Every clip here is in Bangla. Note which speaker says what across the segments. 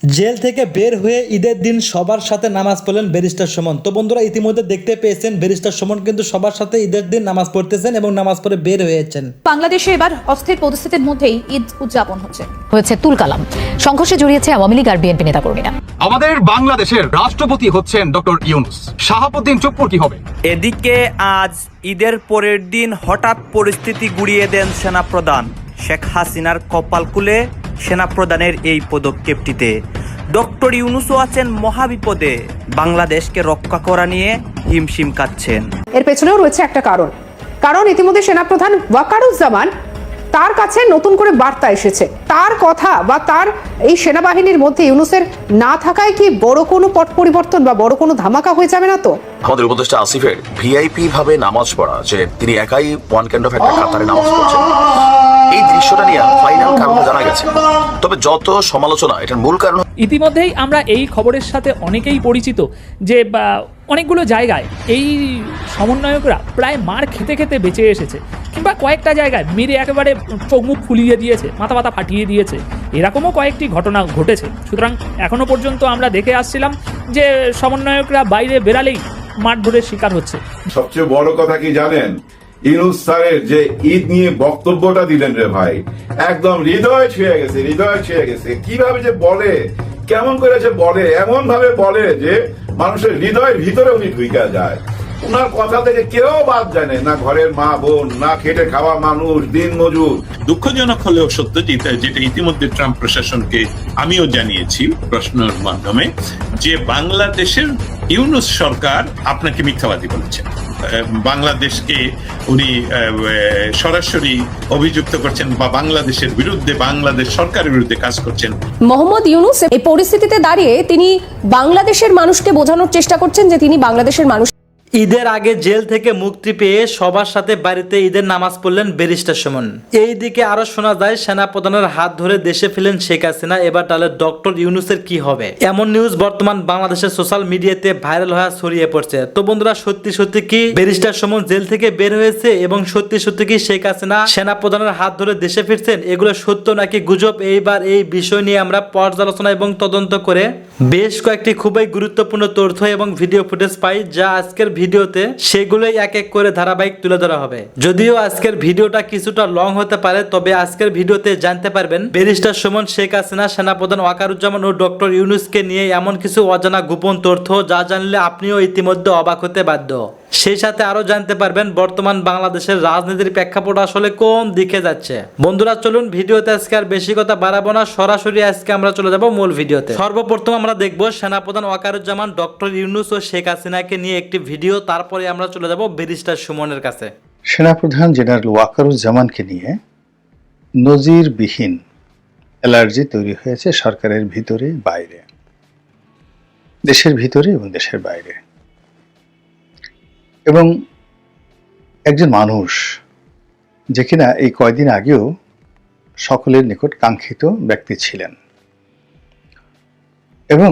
Speaker 1: জেল থেকে বের হয়ে ঈদের দিন সবার সাথে নামাজ পড়লেন ব্যারিস্টার সুমন। তো বন্ধুরা, ইতিমধ্যে দেখতে পেয়েছেন ব্যারিস্টার সুমন কিন্তু সবার সাথে ঈদের দিন নামাজ পড়তেছেন এবং নামাজ পড়ে বের হয়েছেন।
Speaker 2: বাংলাদেশে এবার অস্থির পরিস্থিতির মধ্যেই ঈদ উদযাপন
Speaker 3: হয়েছে তুলকালাম। সংঘর্ষে জড়িয়েছে আওয়ামী লীগ আর বিএনপি নেতাকর্মীরা।
Speaker 4: আমাদের বাংলাদেশের রাষ্ট্রপতি হচ্ছেন ডক্টর ইউনূস। শাহাবুদ্দিন চুপ্পুর কি হবে?
Speaker 5: এদিকে আজ ঈদের পরের দিন হঠাৎ পরিস্থিতি গুড়িয়ে দেন সেনাপ্রধান। শেখ হাসিনার কপাল খুলে সেনাপ্রধানের এই পদক্ষেপটিতে ডক্টর ইউনূসও আছেন মহাবিপদে। বাংলাদেশকে রক্ষা করা নিয়ে হিমশিম খাচ্ছেন।
Speaker 6: এর পেছনেও রয়েছে একটা কারণ ইতিমধ্যে সেনাপ্রধান ওয়াকারুজ্জামান তার কাছে নতুন করে বার্তা এসেছে। তার কথা বা তার এই সেনাবাহিনীর মধ্যে ইউনূসের না থাকায় কি বড় কোনো পট পরিবর্তন বা বড় কোনো ধামাকা হয়ে যাবে না তো?
Speaker 7: আমাদের উপদেষ্টা আসিফের ভিআইপি ভাবে নামাজ পড়া, যে তিনি একাই ওয়ান কাইন্ড অফ একটা কাতারে নামাজ পড়ছেন, এই দৃশ্যটা নিয়ে ফাইনাল কারণ জানা গেছে। তবে যত সমালোচনা, এটার মূল কারণ
Speaker 8: ইতিমধ্যেই আমরা এই খবরের সাথে অনেকেই পরিচিত যে অনেকগুলো জায়গায় এই সমন্বয়করা প্রায় মার খেতে খেতে বেঁচে এসেছে, কিংবা কয়েকটা জায়গায় মেরে একেবারে চোখ মুখ ফুলিয়ে দিয়েছে, মাথা মাথা ফাটিয়ে দিয়েছে। এরকমও কয়েকটি ঘটনা ঘটেছে। সুতরাং এখনো পর্যন্ত আমরা দেখে আসছিলাম যে সমন্বয়করা বাইরে বেরালেই মারধরের শিকার হচ্ছে।
Speaker 9: সবচেয়ে বড় কথা কি জানেন? ইউনূস স্যারের যে ঈদ নিয়ে বক্তব্যটা দিলেন রে ভাই, একদম হৃদয় ছুঁয়ে গেছে। কিভাবে যে বলে, কেমন করে যে বলে, এমন ভাবে বলে যে মানুষের হৃদয়ের ভিতরে উনি ঢুইকা যায়। ওনার কথা থেকে কেউ বাদ যায় না, ঘরের মা বোন, না খেটে খাওয়া মানুষ, দিন মজুর।
Speaker 10: দুঃখজনক হলেও সত্য, যেটা ইতিমধ্যে ট্রাম্প প্রশাসনকে আমিও জানিয়েছি প্রশ্নের মাধ্যমে, যে বাংলাদেশের ইউনূস সরকার আপনাকে মিথ্যাবাদী বলেছে। বাংলাদেশকে উনি সরাসরি অভিযুক্ত করছেন বা বাংলাদেশের বিরুদ্ধে, বাংলাদেশ সরকারের বিরুদ্ধে কাজ করছেন।
Speaker 11: মোহাম্মদ ইউনূস এই পরিস্থিতিতে দাঁড়িয়ে তিনি বাংলাদেশের মানুষকে বোঝানোর চেষ্টা করছেন যে তিনি বাংলাদেশের মানুষ।
Speaker 1: ঈদের আগে জেল থেকে মুক্তি পেয়ে সবার সাথে বাড়িতে ঈদের নামাজ পড়লেন ব্যারিস্টার সুমন। এইদিকে আরো শোনা যায় সেনাপ্রধানের হাত ধরে দেশে ফিরলেন শেখ হাসিনা। এবার তাহলে ডক্টর ইউনূসের কি হবে? এমন নিউজ বর্তমান বাংলাদেশের সোশ্যাল মিডিয়াতে ভাইরাল হয়ে ছড়িয়ে পড়ছে। তো বন্ধুরা, সত্যি কি ব্যারিস্টার সুমন জেল থেকে বের হয়েছে এবং সত্যি কি শেখ হাসিনা সেনাপ্রধানের হাত ধরে দেশে ফিরছেন? এগুলো সত্য নাকি গুজব? এইবার এই বিষয় নিয়ে আমরা পর্যালোচনা এবং তদন্ত করে বেশ কয়েকটি খুবই গুরুত্বপূর্ণ তথ্য এবং ভিডিও ফুটেজ পাই, যা আজকের ভিডিওতে সেগুলোই এক এক করে ধারাবাহিক তুলে ধরা হবে। যদিও আজকের ভিডিওটা কিছুটা লং হতে পারে, তবে আজকের ভিডিওতে জানতে পারবেন ব্যারিস্টার সুমন, শেখ হাসিনা, সেনাপ্রধান ওয়াকারুজ্জামান ও ডক্টর ইউনূসকে নিয়ে এমন কিছু অজানা গোপন তথ্য, যা জানলে আপনিও ইতিমধ্যে অবাক হতে বাধ্য। সেই সাথে আরো জানতে পারবেন বর্তমান বাংলাদেশের রাজনীতির প্রেক্ষাপট আসলে কোন দিকে যাচ্ছে। বন্ধুরা, চলুন ভিডিওতে আজকে আর বেশি কথা বাড়াবো না, সরাসরি আজকে আমরা চলে যাব মূল ভিডিওতে। সর্বপ্রথম আমরা দেখব সেনাপ্রধান ওয়াকারুজ্জামান, ডক্টর ইউনূস ও শেখ হাসিনাকে নিয়ে একটি ভিডিও, তারপরে আমরা চলে যাব ব্যারিস্টার সুমনের কাছে।
Speaker 12: সেনাপ্রধান জেনারেল ওয়াকারুজ্জামানকে নিয়ে নজিরবিহীন অ্যালার্জি তৈরি হয়েছে সরকারের ভিতরে বাইরে, দেশের ভিতরে এবং দেশের বাইরে। এবং একজন মানুষ যে কিনা এই কয়দিন আগেও সকলের নিকট কাঙ্ক্ষিত ব্যক্তি ছিলেন এবং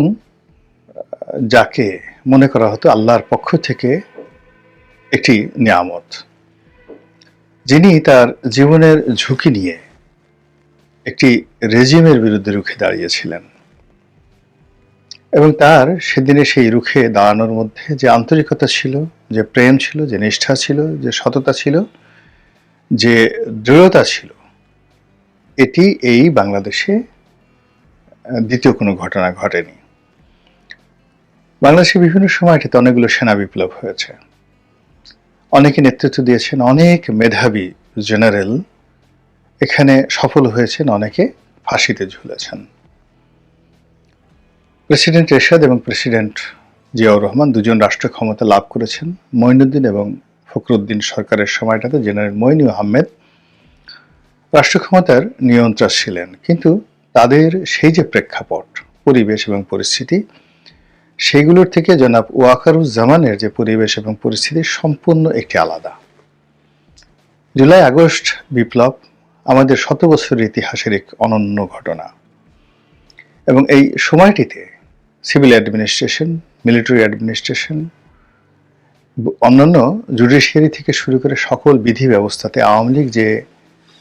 Speaker 12: যাকে মনে করা হতো আল্লাহর পক্ষ থেকে একটি নিয়ামত, যিনি তার জীবনের ঝুঁকি নিয়ে একটি রেজিমের বিরুদ্ধে রুখে দাঁড়িয়েছিলেন এবং তার সেদিনে সেই রুখে দাঁড়ানোর মধ্যে যে আন্তরিকতা ছিল, যে প্রেম ছিল, যে নিষ্ঠা ছিল, যে সততা ছিল, যে দৃঢ়তা ছিল, এটি এই বাংলাদেশে দ্বিতীয় কোনো ঘটনা ঘটেনি। বাংলাদেশে বিভিন্ন সময় এটাতে অনেকগুলো সেনা বিপ্লব হয়েছে, অনেকে নেতৃত্ব দিয়েছেন, অনেক মেধাবী জেনারেল এখানে সফল হয়েছেন, অনেকে ফাঁসিতে ঝুলেছেন। প্রেসিডেন্ট এরশাদ এবং প্রেসিডেন্ট জিয়াউর রহমান দুজন রাষ্ট্র ক্ষমতা লাভ করেছেন। মঈনুদ্দিন এবং ফখরুদ্দিন সরকারের সময়টাতে জেনারেল মঈন আহমেদ রাষ্ট্র ক্ষমতার নিয়ন্ত্রক ছিলেন, কিন্তু তাদের সেই যে প্রেক্ষাপট, পরিবেশ এবং পরিস্থিতি, সেইগুলোর থেকে জনাব ওয়াকারুজ্জামানের যে পরিবেশ এবং পরিস্থিতি সম্পূর্ণ একটি আলাদা। জুলাই আগস্ট বিপ্লব আমাদের 100 বছরের ইতিহাসের এক অনন্য ঘটনা এবং এই সময়টিতে সিভিল অ্যাডমিনিস্ট্রেশন, মিলিটারি অ্যাডমিনিস্ট্রেশন, অন্যান্য জুডিশিয়ারি থেকে শুরু করে সকল বিধি ব্যবস্থাতে আওয়ামী লীগ যে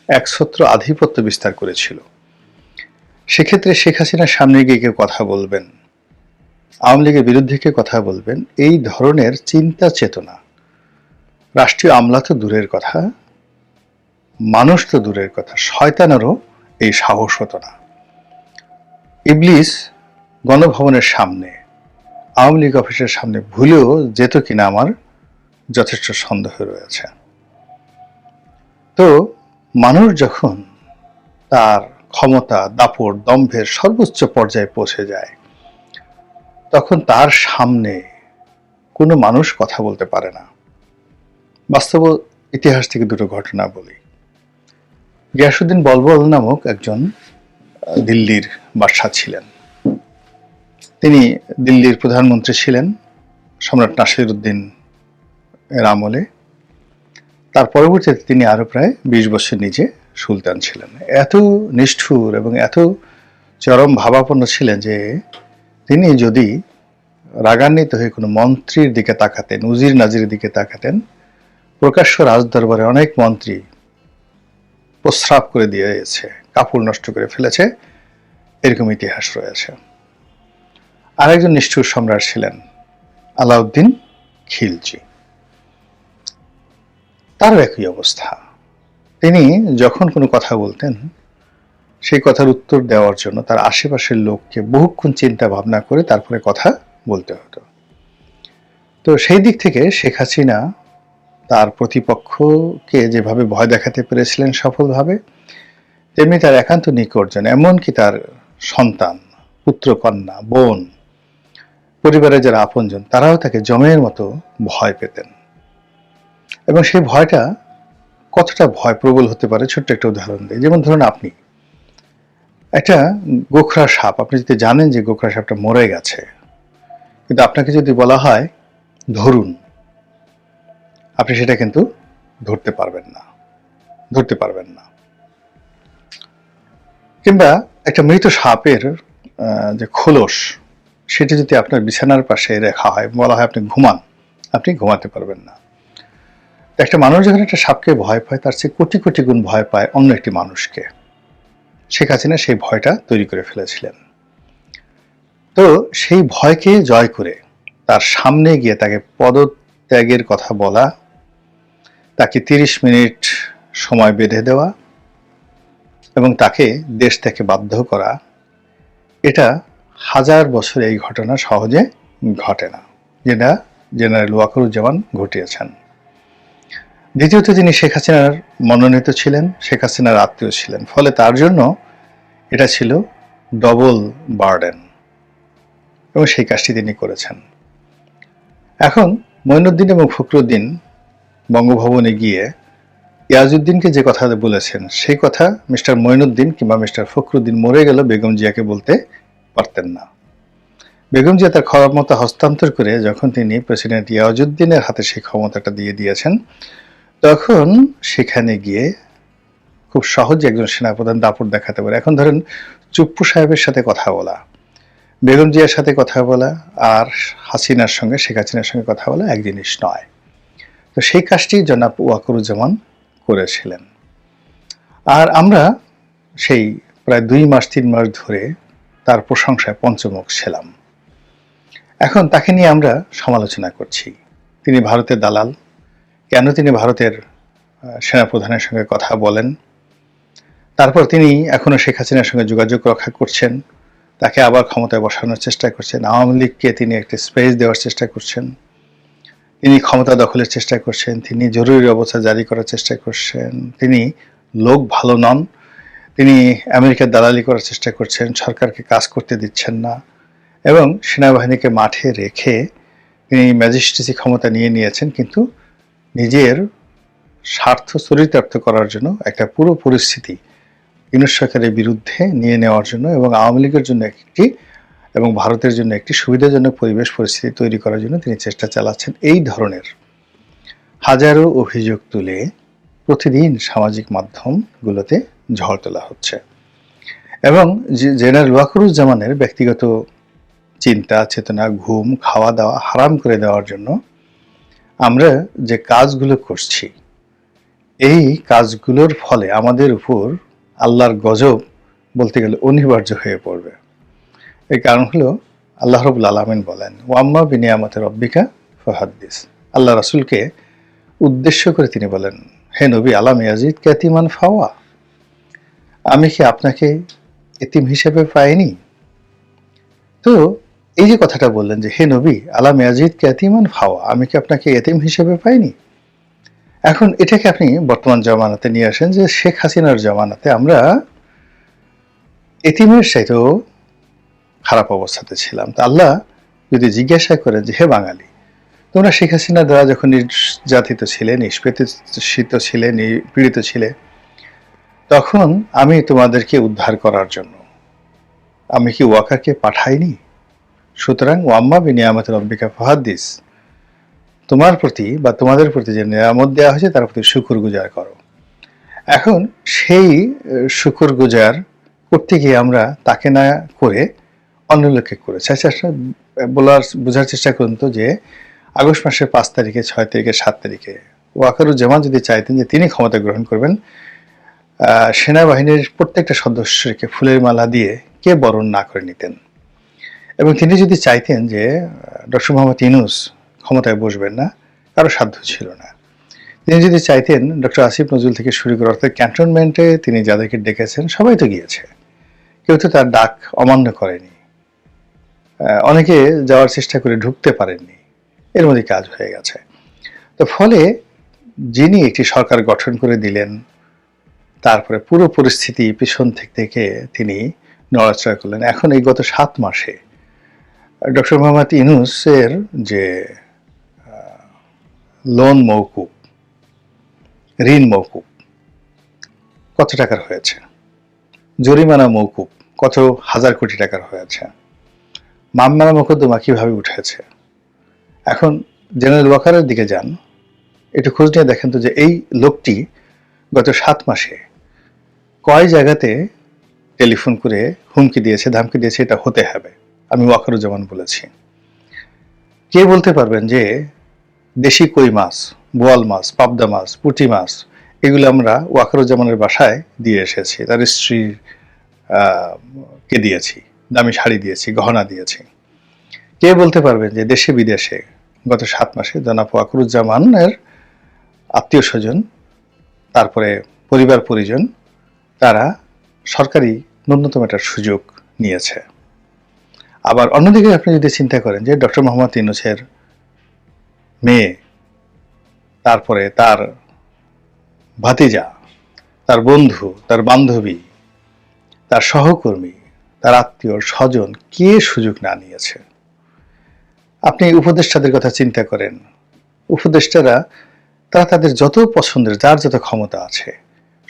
Speaker 12: একছত্র আধিপত্য বিস্তার করেছিল, সেক্ষেত্রে শেখ হাসিনার সামনে গিয়ে কেউ কথা বলবেন, আওয়ামী লীগের বিরুদ্ধে কেউ কথা বলবেন, এই ধরনের চিন্তা চেতনা রাষ্ট্রীয় আমলা তো দূরের কথা, মানুষ তো দূরের কথা, শয়তানেরও এই সাহস হতো না। ইবলিস গণভবনের সামনে, আওয়ামী লীগ অফিসের সামনে ভুলেও যেত কিনা আমার যথেষ্ট সন্দেহ রয়েছে। তো মানুষ যখন তার ক্ষমতা, দাপট, দম্ভের সর্বোচ্চ পর্যায়ে পৌঁছে যায়, তখন তার সামনে কোনো মানুষ কথা বলতে পারে না। বাস্তব ইতিহাস থেকে দুটো ঘটনা বলি। গিয়াসউদ্দিন বলবল নামক একজন দিল্লির বাদশা ছিলেন। তিনি দিল্লির প্রধানমন্ত্রী ছিলেন সম্রাট নাসিরউদ্দিন এর আমলে। তার পরবর্তীতে তিনি আরো প্রায় 20 বছর নিজে সুলতান ছিলেন। এত নিষ্ঠুর এবং এত চরম ভাবাপন্ন ছিলেন যে তিনি যদি রাগান্বিত হয়ে কোনো মন্ত্রীর দিকে তাকাতেন, উজির নাজিরের দিকে তাকাতেন, প্রকাশ্য রাজদরবারে অনেক মন্ত্রী প্রস্রাব করে দিয়েছে, কাপড় নষ্ট করে ফেলেছে, এরকম ইতিহাস রয়েছে। আরেকজন নিষ্ঠুর সম্রাট ছিলেন আলাউদ্দিন খিলজি। তারও একই অবস্থা। তিনি যখন কোনো কথা বলতেন, সেই কথার উত্তর দেওয়ার জন্য তার আশেপাশের লোককে বহুক্ষণ চিন্তা ভাবনা করে তারপরে কথা বলতে হতো। তো সেই দিক থেকে শেখ হাসিনা তার প্রতিপক্ষকে যেভাবে ভয় দেখাতে পেরেছিলেন সফলভাবে, তেমনি তার একান্ত নিকটজন, এমনকি তার সন্তান, পুত্র, কন্যা, বোন, পরিবারের যারা আপনজন, তারাও তাকে জমের মতো ভয় পেতেন। এবং সেই ভয়টা কতটা ভয় প্রবল হতে পারে, ছোট্ট একটা উদাহরণ দিই। যেমন ধরুন, আপনি একটা গোখরা সাপ, আপনি যদি জানেন যে গোখরা সাপটা মরে গেছে, কিন্তু আপনাকে যদি বলা হয় ধরুন, আপনি সেটা কিন্তু ধরতে পারবেন না। কিংবা একটা মৃত সাপের যে খোলস, সেটা যদি আপনার বিছানার পাশে রাখা হয়, বলা হয় আপনি ঘুমান, আপনি ঘুমাতে পারবেন না। একটা মানুষ যখন একটা সাপকে ভয় পায়, তার চেয়ে কোটি কোটি গুণ ভয় পায় অন্য একটি মানুষকে। শেখ হাসিনা সেই ভয়টা তৈরি করে ফেলেছিলেন। তো সেই ভয়কে জয় করে তার সামনে গিয়ে তাকে পদত্যাগের কথা বলা, তাকে 30 মিনিট সময় বেঁধে দেওয়া এবং তাকে দেশ থেকে বাধ্য করা, এটা 1000 বছর এই ঘটনা সহজে ঘটে না, যেটা জেনারেল ওয়াকারুজ্জামান ঘটিয়েছেন। দ্বিতীয়ত, তিনি শেখ হাসিনার মনোনীত ছিলেন, শেখ হাসিনার আত্মীয় ছিলেন, ফলে তার জন্য এটা ছিল ডবল বার্ডেন, এবং সেই কাজটি তিনি করেছেন। এখন মঈনুদ্দিন এবং ফখরুদ্দিন বঙ্গভবনে গিয়ে ইয়াজউদ্দিনকে যে কথা বলেছেন, সেই কথা মিস্টার মঈনুদ্দিন কিংবা মিস্টার ফখরুদ্দিন মরে গেল বেগম জিয়াকে বলতে পারতেন না। বেগম জিয়া তার ক্ষমতা হস্তান্তর করে যখন তিনি প্রেসিডেন্ট ইয়াজউদ্দিনের হাতে সেই ক্ষমতাটা দিয়ে দিয়েছেন, তখন সেখানে গিয়ে খুব সহজে একজন সেনাপ্রধান দাপট দেখাতে পারে। এখন ধরেন, চুপ্পু সাহেবের সাথে কথা বলা, বেগম জিয়ার সাথে কথা বলা, আর হাসিনার সঙ্গে, শেখ হাসিনার সঙ্গে কথা বলা এক জিনিস নয়। তো সেই কাজটি জনাব ওয়াকারুজ্জামান করেছিলেন। আর আমরা সেই প্রায় 2 মাস 3 মাস ধরে তার প্রশংসায় পঞ্চমুখ ছিলাম। এখন তাকে নিয়ে আমরা সমালোচনা করছি। তিনি ভারতের দালাল, কেন তিনি ভারতের সেনাপ্রধানের সঙ্গে কথা বলেন, তারপর তিনি এখনো শেখ হাসিনার সঙ্গে যোগাযোগ রক্ষা করছেন, তাকে আবার ক্ষমতায় বসানোর চেষ্টা করছেন, আওয়ামী লীগকে তিনি একটি স্পেস দেওয়ার চেষ্টা করছেন, তিনি ক্ষমতা দখলের চেষ্টা করছেন, তিনি জরুরি অবস্থা জারি করার চেষ্টা করছেন, তিনি লোক ভালো নন, তিনি আমেরিকার দালালি করার চেষ্টা করছেন, সরকারকে কাজ করতে দিচ্ছেন না, এবং সেনাবাহিনীকে মাঠে রেখে তিনি ম্যাজিস্ট্রেসি ক্ষমতা নিয়েছেন, কিন্তু নিজের স্বার্থ চরিতার্থ করার জন্য একটা পুরো পরিস্থিতি ইউনূস সরকারের বিরুদ্ধে নিয়ে নেওয়ার জন্য এবং আওয়ামী লীগের জন্য এবং ভারতের জন্য একটি সুবিধাজনক পরিবেশ পরিস্থিতি তৈরি করার জন্য তিনি চেষ্টা চালাচ্ছেন। এই ধরনের হাজারো অভিযোগ তুলে প্রতিদিন সামাজিক মাধ্যমগুলোতে ঝড় তোলা হচ্ছে, এবং জেনারেল ওয়াকারুজ্জামানের ব্যক্তিগত চিন্তা চেতনা, ঘুম, খাওয়া দাওয়া হারাম করে দেওয়ার জন্য আমরা যে কাজগুলো করছি, এই কাজগুলোর ফলে আমাদের উপর আল্লাহর গজব বলতে গেলে অনিবার্য হয়ে পড়বে। এর কারণ হলো আল্লাহ রাব্বুল আলামিন বলেন, ওয়াম্মা বিনিয়ামতি রব্বিকা ফাহাদ্দিস। আল্লাহ রাসূলকে উদ্দেশ্য করে তিনি বলেন, হে নবী, আলাম ইয়াজিদ কাতিমান ফাওয়া, আমি কি আপনাকে এতিম হিসেবে পাইনি? তো এই যে কথাটা বললেন যে হে নবী, আলাম ইয়াজিদ কাতিমান ফাওয়া, আমি কি আপনাকে এতিম হিসেবে পাইনি? এখন এটাকে আপনি বর্তমান জামানাতে নিয়ে আসেন যে শেখ হাসিনার জামানাতে আমরা এতিমের চাইতেও খারাপ অবস্থাতে ছিলাম। তা আল্লাহ যদি জিজ্ঞাসা করেন যে হে বাঙালি, তোমরা শেখ হাসিনার দ্বারা যখন নির্যাতিত ছিলে, নিষ্পেষিত ছিলে, পীড়িত ছিলে, তখন আমি তোমাদেরকে উদ্ধার করার জন্য আমি কি ওয়াকারকে পাঠাইনি? সুতরাং ওয়াম্মা বিনিয়ামতি রব্বিকা ফাহাদ্দিস, তোমার প্রতি বা তোমাদের প্রতি যে নিয়ামত দেওয়া হয়েছে তার প্রতি শুকর গুজার করো। এখন সেই শুকর গুজার করতে গিয়ে আমরা তাকে না করে অন্য লোককে করেছি। আচ্ছা, বোঝার চেষ্টা করুন তো যে আগস্ট মাসের 5 তারিখে, 6 তারিখে, 7 তারিখে ওয়াকারুজ্জামান যদি চাইতেন যে তিনি ক্ষমতা গ্রহণ করবেন, সেনাবাহিনীর প্রত্যেকটা সদস্যকে ফুলের মালা দিয়ে কে বরণ না করে নিতেন, এবং তিনি যদি চাইতেন যে ডক্টর মোহাম্মদ ইউনূস ক্ষমতায় বসবেন না, কারো সাধ্য ছিল না। তিনি যদি চাইতেন ডক্টর আসিফ নজরুল থেকে শুরু করে অর্থাৎ ক্যান্টনমেন্টে তিনি যাদেরকে ডেকেছেন সবাই তো গিয়েছে, কেউ তো তার ডাক অমান্য করেনি, অনেকে যাওয়ার চেষ্টা করে ঢুকতে পারেননি, এর মধ্যে কাজ হয়ে গেছে। তো ফলে যিনি একটি সরকার গঠন করে দিলেন, তারপরে পুরো পরিস্থিতি পিছন থেকে তিনি নড়াচড়া করলেন। এখন এই গত 7 মাসে ডক্টর মোহাম্মদ ইউনূসের যে লোন মওকুফ, ঋণ মওকুফ কত টাকার হয়েছে, জরিমানা মওকুফ কত হাজার কোটি টাকার হয়েছে, মামলা মোকদ্দমা কিভাবে উঠেছে। এখন জেনারেল ওয়াকারের দিকে যান, একটু খোঁজ নিয়ে দেখেন তো যে এই লোকটি গত 7 মাসে কয় জায়গাতে টেলিফোন করে হুমকি দিয়েছে, ধামকি দিয়েছে, এটা হতে হবে। আমি ওয়াকারুজ্জামান বলেছি। কে বলতে পারবেন যে দেশি কই মাছ, বোয়াল মাছ, পাবদা মাছ, পুঁটি মাছ এগুলো আমরা ওয়াকারুজ্জামানের বাসায় দিয়ে এসেছি, তার স্ত্রীর কে দিয়েছি, দামি শাড়ি দিয়েছি, গহনা দিয়েছি। কে বলতে পারবেন যে দেশে বিদেশে গত 7 মাসে জনাব ওয়াকারুজ্জামানের আত্মীয় স্বজন, তারপরে পরিবার পরিজন, তারা সরকারি ন্যূনতম একটা সুযোগ নিয়েছে। আবার অন্যদিকে আপনি যদি চিন্তা করেন যে ডক্টর মোহাম্মদ ইউনূসের মেয়ে, তারপরে তার ভাতিজা, তার বন্ধু, তার বান্ধবী, তার সহকর্মী, তার আত্মীয় স্বজন কে সুযোগ না নিয়েছে। আপনি উপদেষ্টাদের কথা চিন্তা করেন, উপদেষ্টারা তারা তাদের যত পছন্দের, যার যত ক্ষমতা আছে,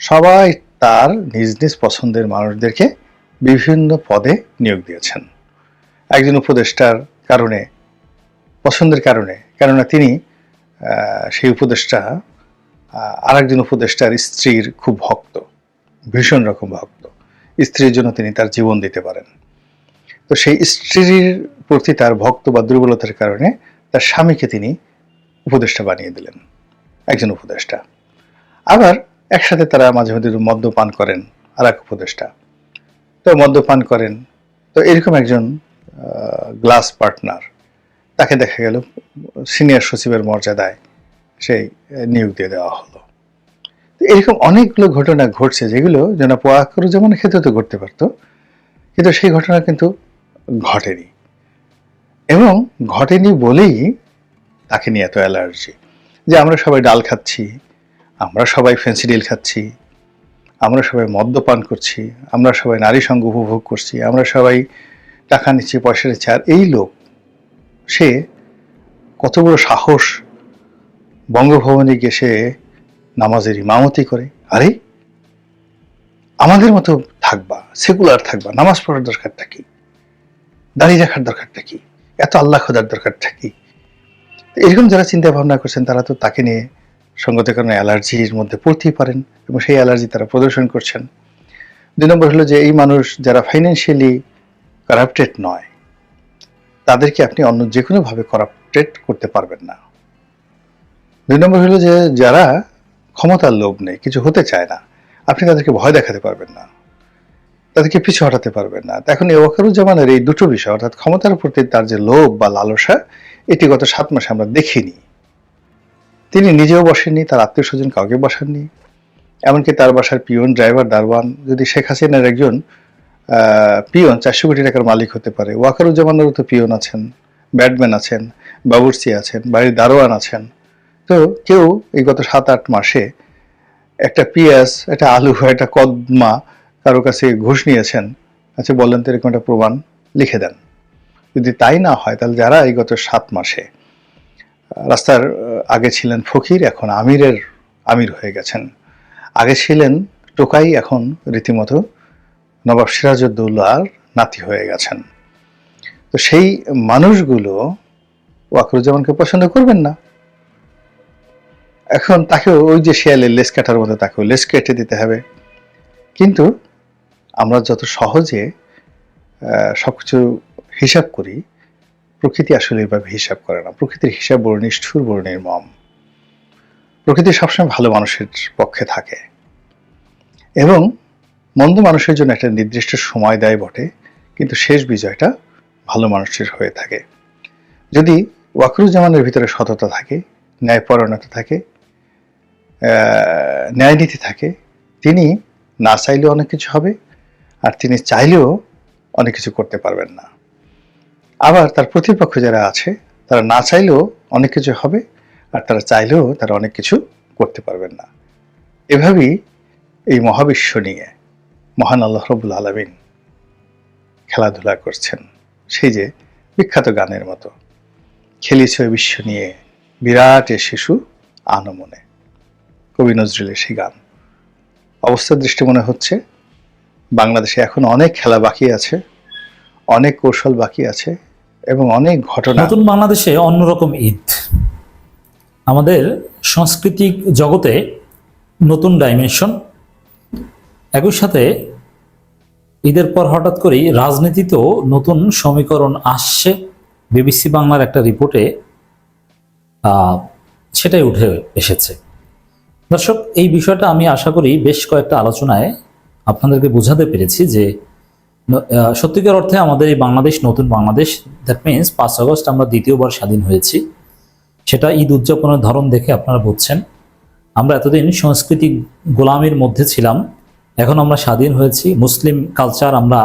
Speaker 12: সবাই তার নিজ নিজ পছন্দের মানুষদেরকে বিভিন্ন পদে নিয়োগ দিয়েছেন। একজন উপদেষ্টার কারণে, পছন্দের কারণে, কেননা তিনি সেই উপদেষ্টা আরেকজন উপদেষ্টার স্ত্রীর খুব ভক্ত, ভীষণ রকম ভক্ত, স্ত্রীর জন্য তিনি তার জীবন দিতে পারেন। তো সেই স্ত্রীর প্রতি তার ভক্ত বা দুর্বলতার কারণে তার স্বামীকে তিনি উপদেষ্টা বানিয়ে দিলেন, একজন উপদেষ্টা। আবার একসাথে তারা মাঝে মধ্যে মদ্যপান করেন, আর এক উপদেষ্টা তো মদ্যপান করেন। তো এরকম একজন গ্লাস পার্টনার, তাকে দেখা গেল সিনিয়র সচিবের মর্যাদায় সেই নিয়োগ দিয়ে দেওয়া হলো। এরকম অনেকগুলো ঘটনা ঘটছে যেগুলো জনাব ওয়াকারুজ্জামানের ক্ষেত্রে তো ঘটতে পারতো, কিন্তু সেই ঘটনা কিন্তু ঘটেনি, এবং ঘটেনি বলেই তাকে নিয়ে এত অ্যালার্জি যে আমরা সবাই ডাল খাচ্ছি, আমরা সবাই ফেন্সিডিল খাচ্ছি, আমরা সবাই মদ্যপান করছি, আমরা সবাই নারী সঙ্গ উপভোগ করছি, আমরা সবাই টাকা নিচ্ছি, পয়সা নিচ্ছি। আর এই লোক, সে কত বড় সাহস, বঙ্গভবনে গিয়ে সে নামাজের ইমামতি করে। আরে আমাদের মতো থাকবা, সেকুলার থাকবা, নামাজ পড়ার দরকারটা কি, দাঁড়িয়ে রাখার দরকারটা কি, এত আল্লাহ খোদার দরকারটা কি। এরকম যারা চিন্তা ভাবনা করছেন তারা তো তাকে নিয়ে সঙ্গত কারণে অ্যালার্জির মধ্যে পড়তেই পারেন, এবং সেই অ্যালার্জি তারা প্রদর্শন করছেন। 2 নম্বর হলো যে এই মানুষ যারা ফাইন্যান্সিয়ালি কারাপ্টেড নয়, তাদেরকে আপনি অন্য যে কোনোভাবে কারাপ্টেড করতে পারবেন না। 2 নম্বর হলো যে যারা ক্ষমতার লোভ নেই, কিছু হতে চায় না, আপনি তাদেরকে ভয় দেখাতে পারবেন না। তাদেরকে পিছু হটাতে পারবেন না। এখন এই ওয়াকারুজ্জামানের এই দুটো বিষয়, অর্থাৎ ক্ষমতার প্রতি তার যে লোভ বা লালসা, এটি গত 7 মাসে আমরা দেখিনি। তিনি নিজেও বসেননি, তার আত্মীয় স্বজন কাউকে বসাননি, এমনকি তার বাসার পিয়ন, ড্রাইভার, দারওয়ান যদি শেখ হাসিনার একজন পিয়ন 400 কোটি টাকার মালিক হতে পারে, ওয়াকারুজ্জামানেরও তো পিয়ন আছেন, ব্যাটম্যান আছেন, বাবুর্চি আছেন, বাড়ির দারোয়ান আছেন। তো কেউ এই গত 7-8 মাসে একটা পেঁয়াজ, একটা আলু, একটা কদমা কারো কাছে ঘুষ নিয়েছেন, আচ্ছা বলেন তো এরকম একটা প্রমাণ লিখে দেন। যদি তাই না হয় তাহলে যারা এই গত 7 মাসে রাস্তার আগে ছিলেন ফকির, এখন আমির হয়ে গেছেন, আগে ছিলেন টোকাই, এখন রীতিমতো নবাব সিরাজউদ্দৌলার নাতি হয়ে গেছেন, তো সেই মানুষগুলো ওয়াকারুজ্জামানকে পছন্দ করবেন না। এখন তাকেও ওই যে শিয়ালের লেজ কাটার মতো তাকেও লেজ কেটে দিতে হবে। কিন্তু আমরা যত সহজে সবকিছু হিসাব করি, প্রকৃতি আসলে এভাবে হিসাব করে না। প্রকৃতির হিসাব বড় নিষ্ঠুর, বড় নির্মম। প্রকৃতি সবসময় ভালো মানুষের পক্ষে থাকে এবং মন্দ মানুষের জন্য একটা নির্দিষ্ট সময় দেয় বটে, কিন্তু শেষ বিজয়টা ভালো মানুষের হয়ে থাকে। যদি ওয়াকারুজ্জামানের ভিতরে সততা থাকে, ন্যায়পরায়ণতা থাকে, ন্যায়নীতি থাকে, তিনি না চাইলেও অনেক কিছু হবে, আর তিনি চাইলেও অনেক কিছু করতে পারবেন না। আবার তার প্রতিপক্ষ যারা আছে তারা না চাইলেও অনেক কিছু হবে, আর তারা চাইলেও তারা অনেক কিছু করতে পারবেন না। এভাবেই এই মহাবিশ্ব নিয়ে মহান আল্লাহ রাব্বুল আলামিন খেলাধুলা করছেন। সেই যে বিখ্যাত গানের মতো, খেলিছে বিশ্ব নিয়ে বিরাট এ শিশু আনমনে, কবি নজরুলের সেই গান। অবস্থার দৃষ্টি মনে হচ্ছে বাংলাদেশে এখন অনেক খেলা বাকি আছে, অনেক কৌশল বাকি আছে এবং অনেক ঘটনা।
Speaker 13: নতুন বাংলাদেশে অন্যরকম ঈদ, আমাদের সাংস্কৃতিক জগতে নতুন ডাইমেনশন। একই সাথে ঈদের পর হঠাৎ করেই রাজনীতিতেও নতুন সমীকরণ আসছে। বিবিসি বাংলার একটা রিপোর্টে সেটাই উঠে এসেছে। দর্শক, এই বিষয়টা আমি আশা করি বেশ কয়েকটা আলোচনায় আপনাদেরকে বোঝাতে পেরেছি যে সত্যিকার অর্থে আমাদের এই বাংলাদেশ নতুন বাংলাদেশ, দ্যাট মিনস 5 আগস্ট আমরা দ্বিতীয়বার স্বাধীন হয়েছি। সেটা ঈদ উদযাপনের ধরন দেখে আপনারা বুঝছেন। আমরা এতদিন সাংস্কৃতিক গোলামির মধ্যে ছিলাম, এখন আমরা স্বাধীন হয়েছি। মুসলিম কালচার আমরা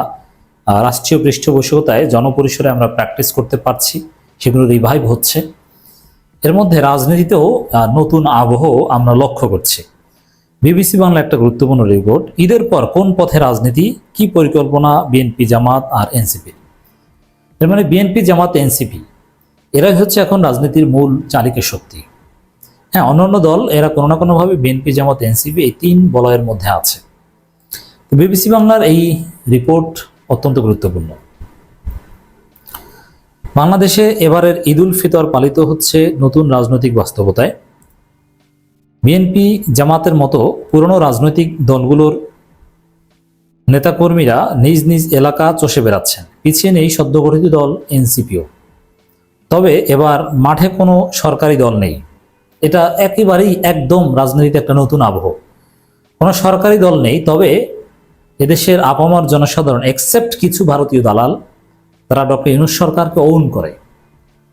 Speaker 13: রাষ্ট্রীয় পৃষ্ঠপোষকতায় জনপরিসরে আমরা প্র্যাকটিস করতে পারছি, সেগুলো রিভাইভ হচ্ছে। এর মধ্যে রাজনীতিতেও নতুন আবহ আমরা লক্ষ্য করছি। বিবিসি বাংলা একটা গুরুত্বপূর্ণ রিপোর্ট, ঈদের পর কোন পথে রাজনীতি, কি পরিকল্পনা বিএনপি, জামাত আর এনসিপি। এর মানে বিএনপি, জামাত, এনসিপি এরাই হচ্ছে এখন রাজনীতির মূল চালিকা শক্তি। হ্যাঁ, অন্যান্য দল এরা কোনো না কোনোভাবে বিএনপি, জামাত, এনসিপি এই 3 বলয়ের মধ্যে আছে। বিবিসি বাংলার এই রিপোর্ট অত্যন্ত গুরুত্বপূর্ণ। বাংলাদেশে এবারের ঈদ উল ফিতর পালিত হচ্ছে নতুন রাজনৈতিক বাস্তবতায়। বিএনপি, জামাতের মতো পুরনো রাজনৈতিক দলগুলোর নেতাকর্মীরা নিজ নিজ এলাকা চষে বেড়াচ্ছেন, পিছিয়ে নেই সদ্যগঠিত দল এনসিপিও। তবে এবার মাঠে কোনো সরকারি দল নেই, এটা একেবারেই একদম রাজনীতিতে একটা নতুন আবহ। কোনো সরকারি দল নেই, তবে এদেশের আপামর জনসাধারণ এক্সেপ্ট কিছু ভারতীয় দালাল, তারা ডক্টর ইউনূস সরকারকে ওন করে,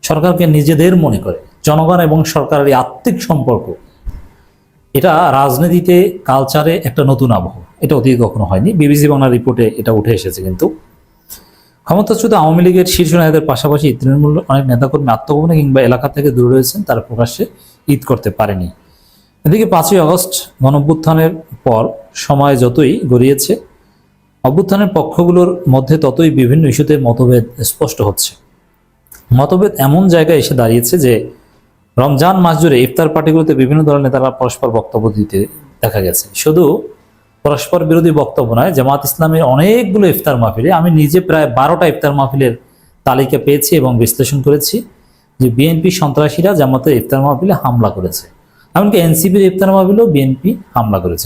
Speaker 13: সরকারকে নিজেদের মনে করে। জনগণ এবং সরকারের এই আত্মিক সম্পর্ক, এটা রাজনীতিতে কালচারে একটা নতুন আবহ, এটা অতীত কখনো হয়নি। বিবিসি বাংলার রিপোর্টে এটা উঠে এসেছে। কিন্তু ক্ষমতাচ্যুত আওয়ামী লীগের শীর্ষ নেতাদের পাশাপাশি তৃণমূল অনেক নেতাকর্মী আত্মগোপনে কিংবা এলাকা থেকে দূরে রয়েছেন, তারা প্রকাশ্যে ঈদ করতে পারেনি। এদিকে 5ই আগস্ট গণঅভ্যুত্থানের পর সময় যতই গড়িয়েছে, অভ্যুত্থানের পক্ষগুলোর মধ্যে ততই বিভিন্ন ইস্যুতে মতভেদ স্পষ্ট হচ্ছে। মতভেদ এমন জায়গায় এসে দাঁড়িয়েছে যে রমজান মাস জুড়ে ইফতার পার্টিগুলোতে বিভিন্ন দলের নেতারা পরস্পর বক্তব্য দিতে দেখা গেছে। শুধু পরস্পর বিরোধী বক্তব্য নয়, জামাত ইসলামের অনেকগুলো ইফতার মাহফিলে, আমি নিজে প্রায় 12টা ইফতার মাহফিলের তালিকা পেয়েছি এবং বিশ্লেষণ করেছি যে বিএনপি সন্ত্রাসীরা জামাতের ইফতার মাহফিলে হামলা করেছে। এমনকি এনসিপির ইফতার মাহফিলেও বিএনপি হামলা করেছে।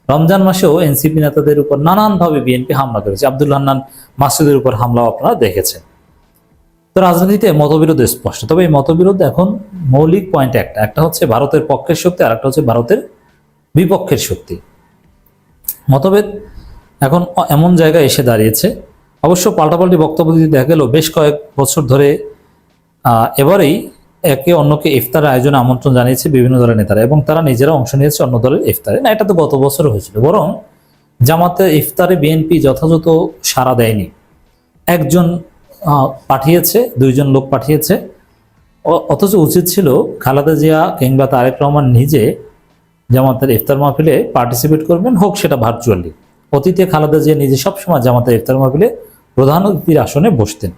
Speaker 13: রমজান মাসেও এনসিপি নেতাদের উপর নানানভাবে বিএনপি হামলা করেছে। আব্দুল হান্নান মাসুদের উপর হামলাও আপনারা দেখেছেন। তো রাজনীতিতে মতবিরোধ স্পষ্ট, তবে এই মতবিরোধ এখন মৌলিক পয়েন্ট একটা হচ্ছে ভারতের পক্ষের শক্তি, আর একটা হচ্ছে ভারতের বিপক্ষের শক্তি। মতভেদ এখন এমন জায়গায় এসে দাঁড়িয়েছে। অবশ্য পাল্টাপাল্টি বক্তব্য দিতে দেখা গেল বেশ কয়েক বছর ধরে এবারেই একে অন্যকে ইফতারের আয়োজনে আমন্ত্রণ জানিয়েছে বিভিন্ন দলের নেতারা, এবং তারা নিজেরা অংশ নিয়েছে অন্য দলের ইফতারে। না, এটা তো গত বছর হয়েছিল। বরং জামাতে ইফতারে বিএনপি যথাযথ সাড়া দেয়নি। একজন পাঠিয়েছে, 2 জন লোক পাঠিয়েছে, অথচ উচিত ছিল খালেদা জিয়া কিংবা তারেক রহমান নিজে জামাতের ইফতার মাহফিলে পার্টিসিপেট করবেন, হোক সেটা ভার্চুয়ালি। অতীতে খালেদা জিয়া নিজে সবসময় জামাতের ইফতার মাহফিলে প্রধান অতিথির আসনে বসতেন।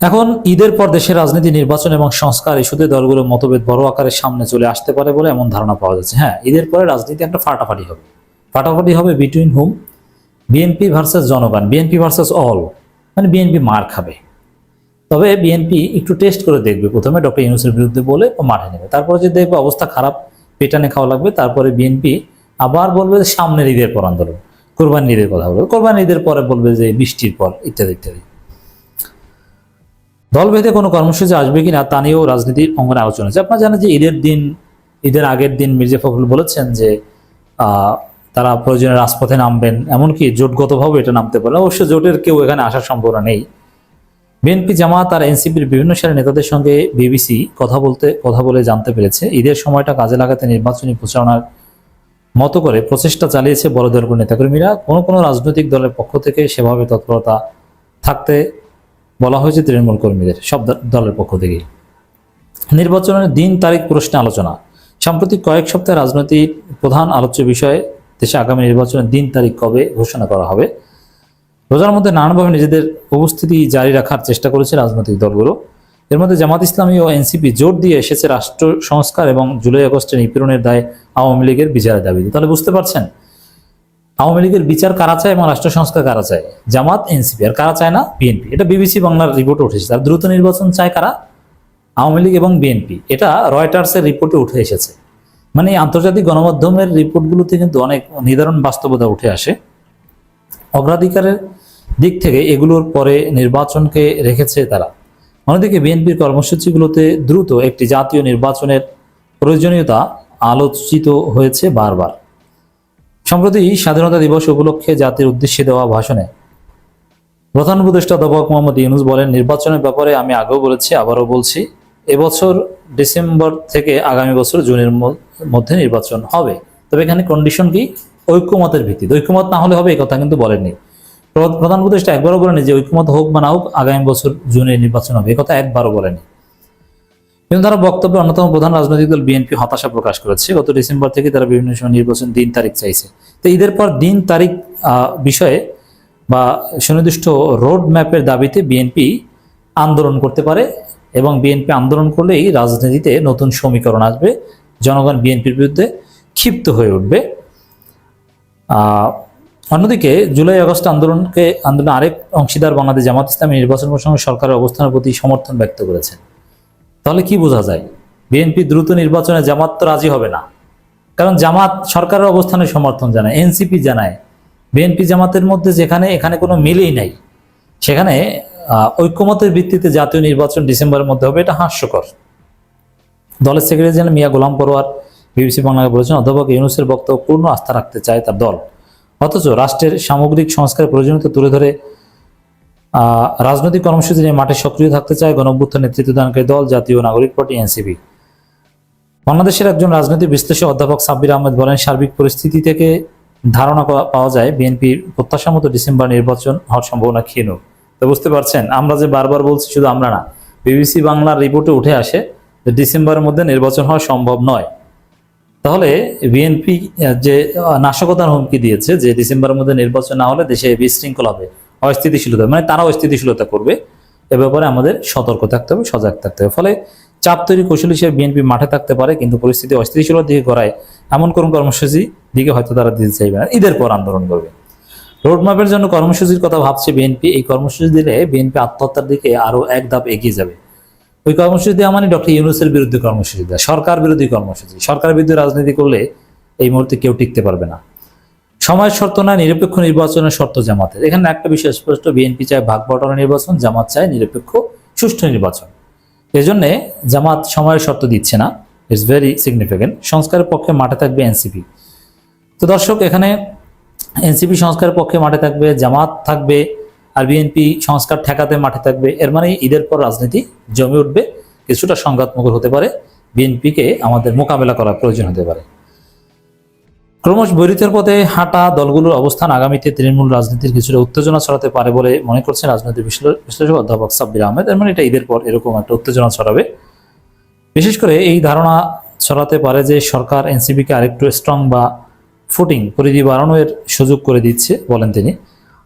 Speaker 13: এখন ঈদের পর দেশের রাজনীতি, নির্বাচন এবং সংস্কার ইস্যুতে দলগুলোর মতভেদ বড় আকারের সামনে চলে আসতে পারে বলে এমন ধারণা পাওয়া যাচ্ছে। হ্যাঁ, ঈদের পরে রাজনীতি একটা ফাটাফাটি হবে। ফাটাফাটি হবে বিটুইন হুম? বিএনপি ভার্সেস জনগণ, বিএনপি ভার্সেস অল, মানে বিএনপি মার খাবে। তবে বিএনপি একটু টেস্ট করে দেখবে, প্রথমে ডক্টর ইউনূসের বিরুদ্ধে বলে মাঠে নেবে, তারপরে যদি দেখবে অবস্থা খারাপ, পেটানে খাওয়া লাগবে, তারপরে বিএনপি আবার বলবে যে সামনের ঈদের পর আন্দোলন, কোরবানি ঈদের কথা বলবে, কোরবানি ঈদের পরে বলবে যে বৃষ্টির পর, ইত্যাদি ইত্যাদি। দলভেদে কোনো কর্মসূচি আসবে কিনা তা নিয়েও রাজনীতির অঙ্গনে আলোচনা হচ্ছে। আপনারা জানেন যে ঈদের আগের দিন মির্জা ফখরুল বলেছেন যে তারা প্রয়োজনে রাজপথে নামবেন, এমনকি জোটগতভাবে এটা নামতে পারে। অবশ্য জোটের কেউ এখানে আসার সম্ভাবনা নেই। বিএনপি, জামাত আর এনসিপির বিভিন্ন সারি নেতাদের সঙ্গে বিবিসি কথা বলে জানতে পেরেছে ঈদের সময়টা কাজে লাগাতে নির্বাচনী প্রচারণার মতো করে প্রচেষ্টা চালিয়েছে বড় দলগুলোর নেতাকর্মীরা। কোনো রাজনৈতিক দলের পক্ষ থেকে সেভাবে তৎপরতা থাকতে বলা হয়েছে তৃণমূল কর্মীদের, সব দলের পক্ষ থেকেই। নির্বাচনের দিন তারিখ প্রশ্নে আলোচনা। সাম্প্রতিক কয়েক সপ্তাহে রাজনৈতিক প্রধান আলোচ্য বিষয়ে দেশে আগামী নির্বাচনের দিন তারিখ কবে ঘোষণা করা হবে। রোজার মধ্যে নানানভাবে নিজেদের উপস্থিতি জারি রাখার চেষ্টা করেছে রাজনৈতিক দলগুলো। এর মধ্যে জামাত ইসলামী ও এনসিপি জোর দিয়ে এসেছে রাষ্ট্র সংস্কার এবং জুলাই আগস্টের নিপীড়নের দায়ে আওয়ামী লীগের বিচারের দাবিতে। তাহলে বুঝতে পারছেন আওয়ামী লীগের বিচার কারা চায় এবং রাষ্ট্র সংস্কার কারা চায়? জামাত, এনসিপি। আর কারা চায় না? বিএনপি। এটা বিবিসি বাংলার রিপোর্টে উঠেছে। আর দ্রুত নির্বাচন চায় কারা? আওয়ামী লীগ এবং বিএনপি। এটা রয়টার্সের রিপোর্টে উঠে এসেছে। মানে আন্তর্জাতিক গণমাধ্যমের রিপোর্টগুলোতে কিন্তু অনেক নির্ধারণ বাস্তবতা উঠে আসে। অগ্রাধিকারের দিক থেকে এগুলোর পরে নির্বাচনকে রেখেছে তারা। অন্যদিকে বিএনপির কর্মসূচিগুলোতে দ্রুত একটি জাতীয় নির্বাচনের প্রয়োজনীয়তা আলোচিত হয়েছে বারবার। সম্প্রতি স্বাধীনতা দিবস উপলক্ষে জাতির উদ্দেশ্যে দেওয়া ভাষণে প্রধান উপদেষ্টা অধ্যাপক মোহাম্মদ ইউনূস বলেন, নির্বাচনের ব্যাপারে আমি আগেও বলেছি, আবারও বলছি, এবছর ডিসেম্বর থেকে আগামী বছর জুনের মধ্যে নির্বাচন হবে। তবে এখানে কন্ডিশন কি? ঐক্যমতের ভিত্তিতে। ঐক্যমত না হলে হবে এই কথা কিন্তু বলেননি। প্রধান উপদেষ্টা একবারও বলেনি যে ঐক্যমত হোক বা না হোক আগামী বছর জুনে নির্বাচন হবে, এই কথা একবারও বলেনি। কিন্তু তারা বক্তব্যে অন্যতম প্রধান রাজনৈতিক দল বিএনপি হতাশা প্রকাশ করেছে। গত ডিসেম্বর থেকে তারা বিভিন্ন সময় নির্বাচন দিন তারিখ চাইছে। তো ঈদের পর দিন তারিখ বিষয়ে বা সুনির্দিষ্ট রোড ম্যাপের দাবিতে বিএনপি আন্দোলন করতে পারে, এবং বিএনপি আন্দোলন করলেই রাজনীতিতে নতুন সমীকরণ আসবে, জনগণ বিএনপির বিরুদ্ধে ক্ষিপ্ত হয়ে উঠবে। অন্যদিকে জুলাই আগস্ট আন্দোলনে আরেক অংশীদার বাংলাদেশ জামাত ইসলামী নির্বাচন প্রসঙ্গে সরকারের অবস্থানের প্রতি সমর্থন ব্যক্ত করেছেন। তাহলে কি বোঝা যায়? বিএনপি দ্রুত নির্বাচনে জামাত তো রাজি হবে না, কারণ জামাত সরকারের অবস্থানে সমর্থন জানায়, এনসিপি জানায়। বিএনপি জামাতের মধ্যে এখানে কোনো মিলই নাই, সেখানে ঐক্যমতের ভিত্তিতে জাতীয় নির্বাচন ডিসেম্বরের মধ্যে হবে, এটা হাস্যকর। দলের সেক্রেটারি জেনারেল মিয়া গোলাম পরোয়ার বিবিসি বাংলাকে বলেছেন, অধ্যাপক ইউনূসের বক্তব্য পূর্ণ আস্থা রাখতে চায় তার দল, অথচ রাষ্ট্রের সামগ্রিক সংস্কারের প্রয়োজনীয়তা তুলে ধরে রাজনৈতিক কর্মসূচি নিয়ে মাঠে সক্রিয় থাকতে চায় গণঅভ্যুত্থান নেতৃত্বদানকারী দল জাতীয় নাগরিক পার্টি এনসিপি। বাংলাদেশের একজন রাজনৈতিক বিশ্লেষক অধ্যাপক সাব্বির আহমেদ বলেন, সার্বিক পরিস্থিতি থেকে ধারণা পাওয়া যায় বিএনপির প্রত্যাশা মতো ডিসেম্বর নির্বাচন হওয়ার সম্ভাবনা ক্ষীণ। তো বুঝতে পারছেন, আমরা যে বারবার বলছি, শুধু আমরা না, বিবিসি বাংলার রিপোর্টে উঠে আসে যে ডিসেম্বরের মধ্যে নির্বাচন হওয়া সম্ভব নয়। তাহলে বিএনপি যে নাশকতার হুমকি দিয়েছে যে ডিসেম্বরের মধ্যে নির্বাচন না হলে দেশে বিশৃঙ্খলা হবে, অস্থিতিশীলতা, মানে তারা অস্থিতিশীলতা করবে, এ ব্যাপারে আমাদের সতর্ক থাকতে হবে, সজাগ থাকতে হবে। ফলে চাপ তৈরি কৌশল হিসেবে বিএনপি মাঠে থাকতে পারে, কিন্তু পরিস্থিতি অস্থিতিশীলতার দিকে গড়ায় এমন কোন কর্মসূচি দিকে হয়তো তারা দিতে চাইবে না, ঈদের পর আন্দোলন করবে। রোডম্যাপের জন্য কর্মসূচির কথা ভাবছে বিএনপি। এই কর্মসূচি দিলে বিএনপি আত্মহত্যার দিকে আরো এক ধাপ এগিয়ে যাবে। ওই কর্মসূচি দেওয়া মানে ডক্টর ইউনূসের বিরুদ্ধে কর্মসূচি দেওয়া, সরকার বিরোধী কর্মসূচি। সরকারের বিরুদ্ধে রাজনীতি করলে এই মুহূর্তে কেউ টিকতে পারবে না। সময়ের শর্ত না, নিরপেক্ষ নির্বাচনের শর্ত জামাতের। এখানে একটা বিষয় স্পষ্ট, বিএনপি চায় ভাগ বটনা নির্বাচন, জামাত চায় নিরপেক্ষ সুষ্ঠু নির্বাচন। এজন্য জামাত সময়ের শর্ত দিচ্ছে না, ইটস ভেরি সিগনিফিকেন্ট। সংস্কারের পক্ষে মাঠে থাকবে এনসিপি। তো তো দর্শক, এখানে এনসিপি সংস্কারের পক্ষে মাঠে থাকবে, জামাত থাকবে, আর বিএনপি সংস্কার ঠেকাতে মাঠে থাকবে। এর মানে ঈদের পর রাজনীতি জমে উঠবে, কিছুটা সংঘাতমুখর হতে পারে, বিএনপিকে আমাদের মোকাবেলা করার প্রয়োজন হতে পারে। ক্রমশ বৈরিতার পথে হাঁটা দলগুলোর অবস্থান আগামীতে তৃণমূল রাজনীতির কিছুটা উত্তেজনা ছড়াতে পারে বলে মনে করছেন রাজনৈতিক বিশ্লেষক অধ্যাপক সাব্বির আহমেদ। এর মানে এটা ঈদের পর এরকম একটা উত্তেজনা ছড়াবে। বিশেষ করে এই ধারণা ছড়াতে পারে যে সরকার এনসিপিকে আরেকটু স্ট্রং বা ফুটিং পরিধি বাড়ানোর সুযোগ করে দিচ্ছে বলেন তিনি।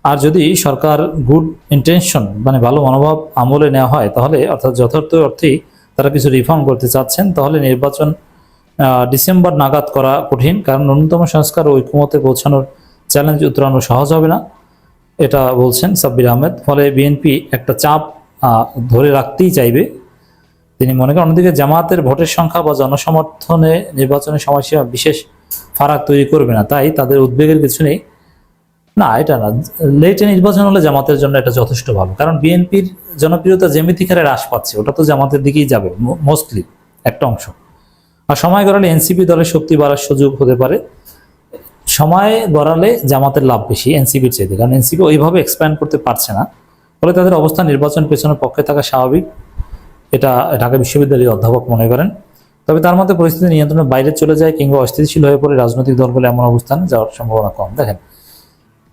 Speaker 13: আর যদি সরকার গুড ইন্টেনশন মানে ভালো মনোভাব আমলে নেওয়া হয়, তাহলে অর্থাৎ যথার্থ অর্থেই তারা কিছু রিফর্ম করতে চাচ্ছেন, তাহলে নির্বাচন ডিসেম্বর নাগাদ করা কঠিন, কারণ ন্যূনতম সংস্কার ও ঐক্যমতে পৌঁছানোর চ্যালেঞ্জ উত্তরানো সহজ হবে না, এটা বলছেন সাব্বির আহমেদ। ফলে বিএনপি একটা চাপ ধরে রাখতেই চাইবে তিনি মনে করেন। অন্যদিকে জামাতের ভোটের সংখ্যা বা জনসমর্থনে নির্বাচনের সময়সীমা বিশেষ ফারাক তৈরি করবে না, তাই তাদের উদ্বেগের কিছু নেই। না, এটা না, লেটে নির্বাচন হলে জামাতের জন্য এটা যথেষ্ট ভালো, কারণ বিএনপির জনপ্রিয়তা জ্যামিতিক হারে হ্রাস পাচ্ছে, ওটা তো জামাতের দিকেই যাবে মোস্টলি একটা অংশ। আর সময় গড়ালে এনসিপি দলের শক্তি বাড়ার সুযোগ হতে পারে। সময় গড়ালে জামাতের লাভ বেশি এনসিপির চাইতে, কারণ এনসিপি ওইভাবে এক্সপ্যান্ড করতে পারছে না, ফলে তাদের অবস্থান নির্বাচন পেছনের পক্ষে থাকা স্বাভাবিক, এটা ঢাকা বিশ্ববিদ্যালয়ের অধ্যাপক মনে করেন। তবে তার মধ্যে পরিস্থিতি নিয়ন্ত্রণের বাইরে চলে যায় কিংবা অস্থিতিশীল হয়ে পড়ে রাজনৈতিক দলগুলো এমন অবস্থানে যাওয়ার সম্ভাবনা কম। দেখেন,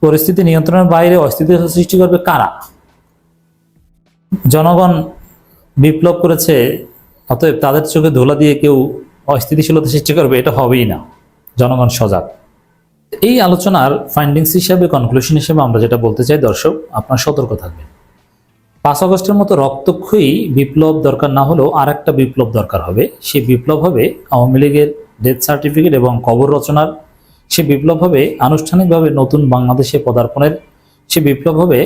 Speaker 13: পরিস্থিতি নিয়ন্ত্রণের বাইরে অস্থিতিশীল সৃষ্টি করবে কারা? জনগণ বিপ্লব করেছে, অতএব তাদের চোখে ধুলা দিয়ে কেউ অস্থিতিশীলতা সৃষ্টি করবে, এটা হবেই না। জনগণ সজাগ। এই আলোচনার ফাইন্ডিংস হিসেবে, কনক্লুশন হিসেবে আমরা যেটা বলতে চাই, দর্শক আপনার সতর্ক থাকবেন। 5 আগস্টের মতো রক্তক্ষয়ী বিপ্লব দরকার না হলেও আর একটা বিপ্লব দরকার হবে। সেই বিপ্লব হবে আওয়ামী লীগের ডেথ সার্টিফিকেট এবং কবর রচনার, সে বিপ্লব হবে আনুষ্ঠানিকভাবে নতুন বাংলাদেশে পদার্পণের, সে বিপ্লব হবে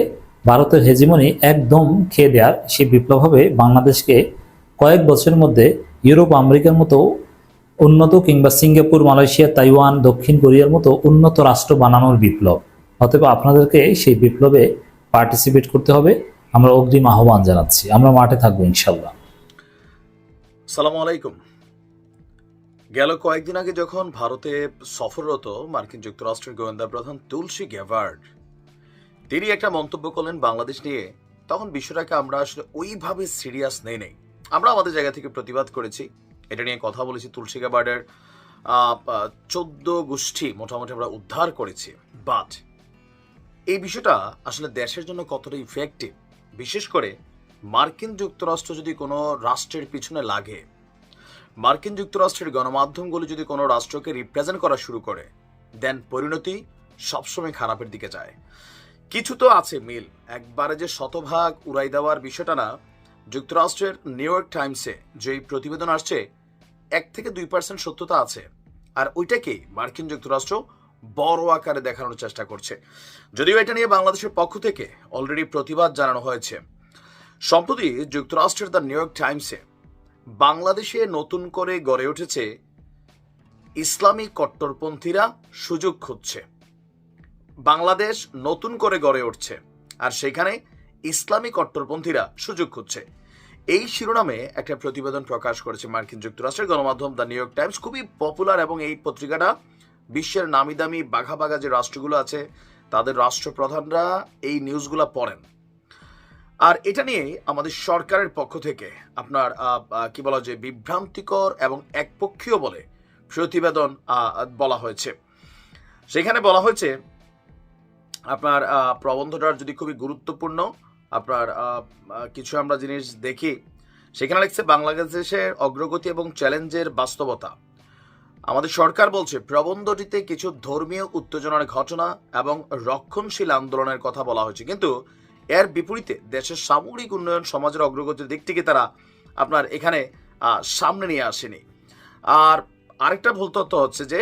Speaker 13: ভারতের হেজিমনি একদম খেয়ে দেওয়ার, সে বিপ্লব হবে বাংলাদেশকে কয়েক বছরের মধ্যে ইউরোপ আমেরিকার মতো উন্নত কিংবা সিঙ্গাপুর, মালয়েশিয়া, তাইওয়ান, দক্ষিণ কোরিয়ার মতো উন্নত রাষ্ট্র বানানোর বিপ্লব। অতএব আপনাদেরকে সেই বিপ্লবে পার্টিসিপেট করতে হবে। আমরা অগ্রিম আহ্বান জানাচ্ছি, আমরা মাঠে থাকবো ইনশাল্লাহ।
Speaker 7: সালামু আলাইকুম। গেল কয়েকদিন আগে যখন ভারতে সফররত মার্কিন যুক্তরাষ্ট্রের গোয়েন্দা প্রধান তুলসী গ্যাবার্ড তিনি একটা মন্তব্য করলেন বাংলাদেশ নিয়ে, তখন বিষয়টাকে আমরা আসলে ওইভাবে সিরিয়াস নেই। আমরা আমাদের জায়গা থেকে প্রতিবাদ করেছি, এটা নিয়ে কথা বলেছি। তুলসী গ্যাবার্ডের 14 গোষ্ঠী মোটামুটি আমরা উদ্ধার করেছি, বাট এই বিষয়টা আসলে দেশের জন্য কতটা ইফেক্টিভ, বিশেষ করে মার্কিন যুক্তরাষ্ট্র যদি কোনো রাষ্ট্রের পিছনে লাগে, মার্কিন যুক্তরাষ্ট্রের গণমাধ্যমগুলো যদি কোনো রাষ্ট্রকে রিপ্রেজেন্ট করা শুরু করে, দেন পরিণতি সবসময় খারাপের দিকে যায়। কিছু তো আছে মিল, একবারে যে শতভাগ উড়াই দেওয়ার বিষয়টা না। যুক্তরাষ্ট্রের নিউ ইয়র্ক টাইমসে যেই প্রতিবেদন আসছে 1 থেকে 2% সত্যতা আছে, আর ওইটাকে মার্কিন যুক্তরাষ্ট্র বড় আকারে দেখানোর চেষ্টা করছে। যদিও এটা নিয়ে বাংলাদেশের পক্ষ থেকে অলরেডি প্রতিবাদ জানানো হয়েছে। সম্প্রতি যুক্তরাষ্ট্রের দ্য নিউ ইয়র্ক টাইমসে বাংলাদেশে নতুন করে গড়ে উঠেছে ইসলামী কট্টরপন্থীরা সুযোগ খুঁজছে। বাংলাদেশ নতুন করে গড়ে উঠছে আর সেখানে ইসলামী কট্টরপন্থীরা সুযোগ খুঁজছে, এই শিরোনামে একটা প্রতিবেদন প্রকাশ করেছে মার্কিন যুক্তরাষ্ট্রের গণমাধ্যম দ্য নিউ ইয়র্ক টাইমস। খুবই পপুলার এবং এই পত্রিকাটা বিশ্বের নামি দামি বাঘা বাঘা যে রাষ্ট্রগুলো আছে তাদের রাষ্ট্রপ্রধানরা এই নিউজগুলো পড়েন। আর এটা নিয়ে আমাদের সরকারের পক্ষ থেকে আপনার কি বলা যায়, বিভ্রান্তিকর এবং একপক্ষীয় বলে প্রতিবেদন বলা হয়েছে। সেখানে বলা হয়েছে আপনার প্রবন্ধটার যদি খুবই গুরুত্বপূর্ণ আপনার কিছু আমরা জিনিস দেখি, সেখানে লিখছে বাংলাদেশের অগ্রগতি এবং চ্যালেঞ্জের বাস্তবতা। আমাদের সরকার বলছে প্রবন্ধটিতে কিছু ধর্মীয় উত্তেজনার ঘটনা এবং রক্ষণশীল আন্দোলনের কথা বলা হয়েছে, কিন্তু এর বিপরীতে দেশের সামগ্রিক উন্নয়ন, সমাজের অগ্রগতির দিক থেকে তারা আপনার এখানে সামনে নিয়ে আসেনি। আর আরেকটা ভুল তথ্য হচ্ছে যে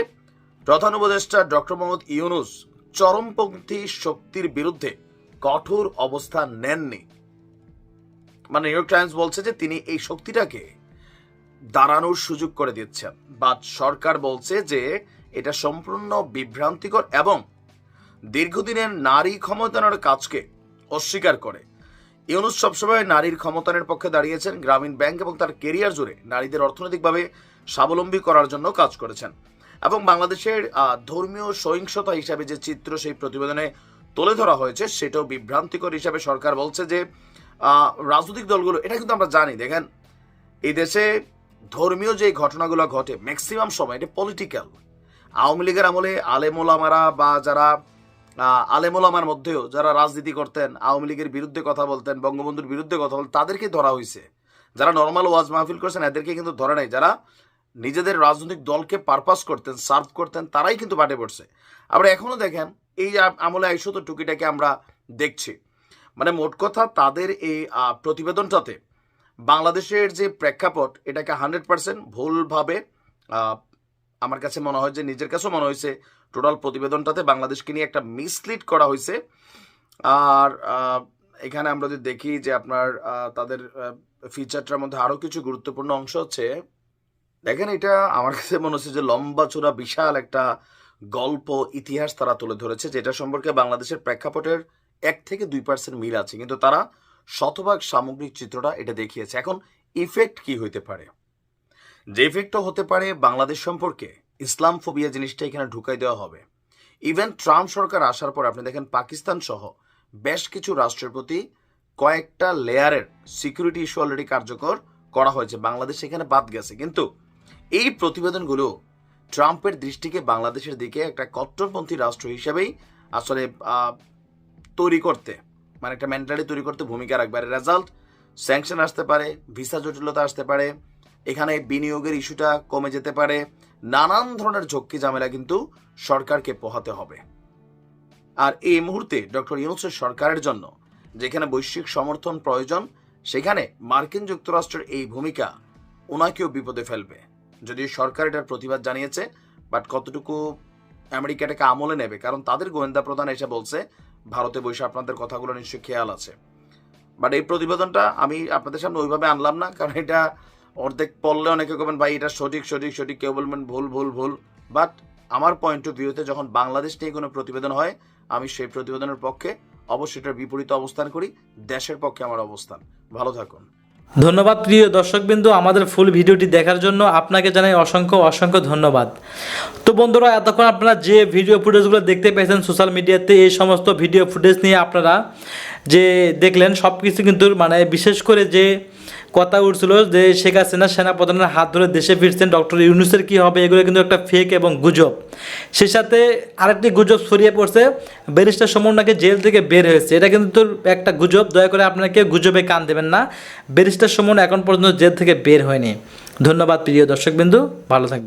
Speaker 7: প্রধান উপদেষ্টা ডক্টর মোহাম্মদ ইউনূস চরমপন্থী শক্তির বিরুদ্ধে কঠোর অবস্থান নেননি। মানে নিউ ইয়র্ক টাইমস বলছে যে তিনি এই শক্তিটাকে দাঁড়ানোর সুযোগ করে দিচ্ছেন, বাট সরকার বলছে যে এটা সম্পূর্ণ বিভ্রান্তিকর এবং দীর্ঘদিনের নারী ক্ষমতায়নের কাজকে অস্বীকার করে। ইউনূস সবসময় নারীর ক্ষমতায়নের পক্ষে দাঁড়িয়েছেন, গ্রামীণ ব্যাংক এবং তার কেরিয়ার জুড়ে নারীদের অর্থনৈতিকভাবে স্বাবলম্বী করার জন্য কাজ করেছেন। এবং বাংলাদেশের ধর্মীয় সহিংসতা হিসাবে যে চিত্র সেই প্রতিবেদনে তুলে ধরা হয়েছে সেটাও বিভ্রান্তিকর হিসাবে সরকার বলছে যে রাজনৈতিক দলগুলো, এটা কিন্তু আমরা জানি, দেখেন এই দেশে ধর্মীয় যে ঘটনাগুলো ঘটে ম্যাক্সিমাম সময় এটা পলিটিক্যাল। আওয়ামী লীগের আমলে আলেমোলামারা বা যারা আলেমোলামার মধ্যেও যারা রাজনীতি করতেন, আওয়ামী লীগের বিরুদ্ধে কথা বলতেন, বঙ্গবন্ধুর বিরুদ্ধে কথা বলতেন, তাদেরকে ধরা হয়েছে। যারা নর্মাল ওয়াজ মাহফিল করছেন এদেরকে কিন্তু ধরে নাই। যারা নিজেদের রাজনৈতিক দলকে পারপাস করতেন, সার্ভ করতেন, তারাই কিন্তু বাটে পড়ছে। আবার এখনো দেখেন এই আমলে আইসো তো টুকিটাকে আমরা দেখছি। মানে মোট কথা তাদের এই প্রতিবেদনটাতে বাংলাদেশের যে প্রেক্ষাপট এটাকে 100% ভুলভাবে আমার কাছে মনে হয় যে নিজের কাছেও মনে হয়েছে টোটাল প্রতিবেদনটাতে বাংলাদেশকে নিয়ে একটা মিসলিড করা হয়েছে। আর এখানে আমরা যদি দেখি যে আপনার তাদের ফিচারটার মধ্যে আরও কিছু গুরুত্বপূর্ণ অংশ হচ্ছে, দেখেন এটা আমার কাছে মনে হচ্ছে যে লম্বা চূড়া বিশাল একটা গল্প ইতিহাস তারা তুলে ধরেছে, যেটা সম্পর্কে বাংলাদেশের প্রেক্ষাপটের 1 থেকে 2% মিল আছে, কিন্তু তারা শতভাগ সামগ্রিক চিত্রটা এটা দেখিয়েছে। এখন ইফেক্ট কি হইতে পারে? যে ইফেক্টটা হতে পারে বাংলাদেশ সম্পর্কে ইসলাম ফোবিয়া জিনিসটা এখানে ঢুকাই দেওয়া হবে। ইভেন ট্রাম্প সরকার আসার পর আপনি দেখেন পাকিস্তান সহ বেশ কিছু রাষ্ট্রের প্রতি কয়েকটা লেয়ারের সিকিউরিটি ইস্যু অলরেডি কার্যকর করা হয়েছে, বাংলাদেশ এখানে বাদ গেছে। কিন্তু এই প্রতিবেদনগুলো ট্রাম্পের দৃষ্টিকে বাংলাদেশের দিকে একটা কট্টরপন্থী রাষ্ট্র হিসেবেই আসলে তৈরি করতে, মানে একটা মেন্টালিটি তৈরি করতে ভূমিকা রাখবে। আর রেজাল্ট স্যাংশন আসতে পারে, ভিসা জটিলতা আসতে পারে, এখানে বিনিয়োগের ইস্যুটা কমে যেতে পারে, নানান ধরনের ঝক্কি ঝামেলা কিন্তু সরকারকে পোহাতে হবে। আর এই মুহূর্তে ডক্টর ইউনূসের সরকারের জন্য যেখানে বৈশ্বিক সমর্থন প্রয়োজন, সেখানে মার্কিন যুক্তরাষ্ট্রের এই ভূমিকা ওনাকেও বিপদে ফেলবে। যদিও সরকার এটার প্রতিবাদ জানিয়েছে, বাট কতটুকু আমেরিকা এটাকে আমলে নেবে, কারণ তাদের গোয়েন্দা প্রধান এসে বলছে ভারতে বসে আপনাদের কথাগুলো নিশ্চয়ই খেয়াল আছে। বাট এই প্রতিবেদনটা আমি আপনাদের সামনে ওইভাবে আনলাম না, কারণ এটা অর্ধেক পড়লে অনেকে বলবেন ভাই এটা সঠিক সঠিক সঠিক, কেউ বলবেন ভুল ভুল ভুল। বাট আমার পয়েন্ট অফ ভিউতে যখন বাংলাদেশ নিয়ে কোনো প্রতিবেদন হয়, আমি সেই প্রতিবেদনের পক্ষে অবশ্যই এটার বিপরীত অবস্থান করি, দেশের পক্ষে আমার অবস্থান। ভালো থাকুন।
Speaker 1: ধন্যবাদ প্রিয় দর্শকবৃন্দু, আমাদের ফুল ভিডিওটি দেখার জন্য আপনাকে জানাই অসংখ্য অসংখ্য ধন্যবাদ। তো বন্ধুরা, এতক্ষণ আপনারা যে ভিডিও ফুটেজগুলো দেখতে পেয়েছেন সোশ্যাল মিডিয়াতে, এই সমস্ত ভিডিও ফুটেজ নিয়ে আপনারা যে দেখলেন সব কিছু কিন্তু মানে বিশেষ করে যে কথা উঠছিল যে শেখ হাসিনা সেনাপ্রধানের হাত ধরে দেশে ফিরছেন, ডক্টর ইউনূসের কী হবে, এগুলো কিন্তু একটা ফেক এবং গুজব। সেই সাথে আরেকটি গুজব ছড়িয়ে পড়ছে, ব্যারিস্টার সুমন নাকি জেল থেকে বের হয়েছে। এটা কিন্তু একটা গুজব, দয়া করে আপনাকে গুজবে কান দেবেন না। ব্যারিস্টার সুমন এখন পর্যন্ত জেল থেকে বের হয়নি। ধন্যবাদ প্রিয় দর্শকবিন্দু, ভালো থাকবেন।